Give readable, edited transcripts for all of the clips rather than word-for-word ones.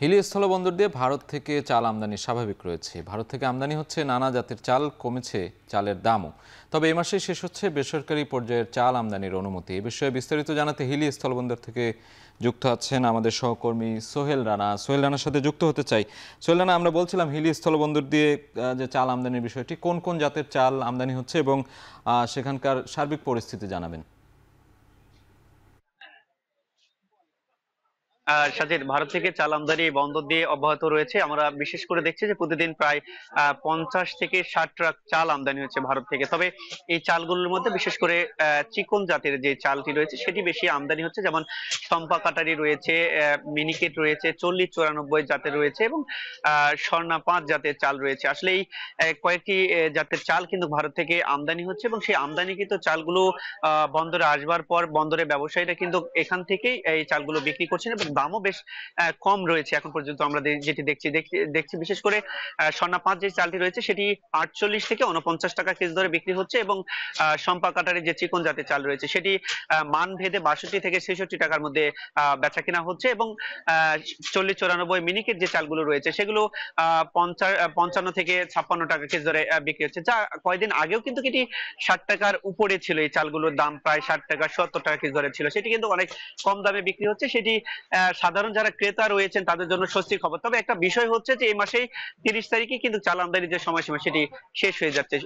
হিলি স্থলবন্দর দিয়ে ভারত থেকে চাল আমদানি স্বাভাবিক রয়েছে। ভারত থেকে আমদানি হচ্ছে নানা জাতের চাল, কমেছে চালের দামও। তবে এই মাসেই শেষ হচ্ছে বেসরকারি পর্যায়ের চাল আমদানির অনুমতি। এ বিষয়ে বিস্তারিত জানাতে হিলি স্থলবন্দর থেকে যুক্ত আছেন আমাদের সহকর্মী সোহেল রানা। সোহেল রানার সাথে যুক্ত হতে চাই। সোহেল রানা, আমরা বলছিলাম হিলি স্থলবন্দর দিয়ে যে চাল আমদানির বিষয়টি, কোন কোন জাতের চাল আমদানি হচ্ছে এবং সেখানকার সার্বিক পরিস্থিতি জানাবেন। সাজিদ, ভারত থেকে চাল আমদানি বন্দর দিয়ে অব্যাহত রয়েছে। আমরা বিশেষ করে দেখছি যে প্রতিদিন প্রায় 50 থেকে 60 ট্রাক চাল আমদানি হচ্ছে ভারত থেকে। তবে এই চালগুলোর মধ্যে বিশেষ করে চিকন জাতের যে চালটি রয়েছে সেটি বেশি আমদানি হচ্ছে, যেমন চম্পা কাটারি রয়েছে, মিনিকেট রয়েছে, 40-94 জাতের রয়েছে এবং স্বর্ণা 5 জাতের চাল রয়েছে। আসলে এই কয়েকটি জাতের চাল কিন্তু ভারত থেকে আমদানি হচ্ছে এবং সেই আমদানিকৃত চালগুলো বন্দরে আসবার পর বন্দরের ব্যবসায়ীরা কিন্তু এখান থেকেই এই চালগুলো বিক্রি করছেন এবং দামও বেশ কম রয়েছে এখন পর্যন্ত। আমরা যেটি দেখছি বিশেষ করে স্বর্ণা 5 যে চালটি রয়েছে সেটি 48 থেকে 49 টাকা কেজি দরে বিক্রি হচ্ছে এবং শম্পা কাটারি যে চিকন জাতের চাল রয়েছে সেটি মান ভেদে 62 থেকে 66 টাকার মধ্যে বেচা কিনা হচ্ছে এবং 40-94 মিনিকেট যে চালগুলো রয়েছে সেগুলো 55 থেকে 56 টাকা কেজি দরে বিক্রি হচ্ছে, যা কয়েকদিন আগেও কিন্তু এটি 60 টাকার উপরে ছিল। এই চালগুলোর দাম প্রায় 60 টাকা 70 টাকা কেজি দরে ছিল, সেটি কিন্তু অনেক কম দামে বিক্রি হচ্ছে। সেটি সাধারণ যারা ক্রেতা রয়েছেন তাদের জন্য স্বস্তির খবর। তবে একটা বিষয় হচ্ছে যে এই মাসেই 30 তারিখে কিন্তু চাল আমদানির যে সময়সীমা সেটি শেষ হয়ে যাচ্ছে।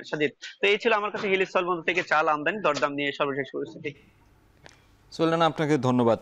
সাজিদ, তো এই ছিল আমার কাছে হিলি স্থলবন্দর থেকে চাল আমদানি দরদাম নিয়ে সর্বশেষ পরিস্থিতি। সোহেল রানা, আপনাকে ধন্যবাদ।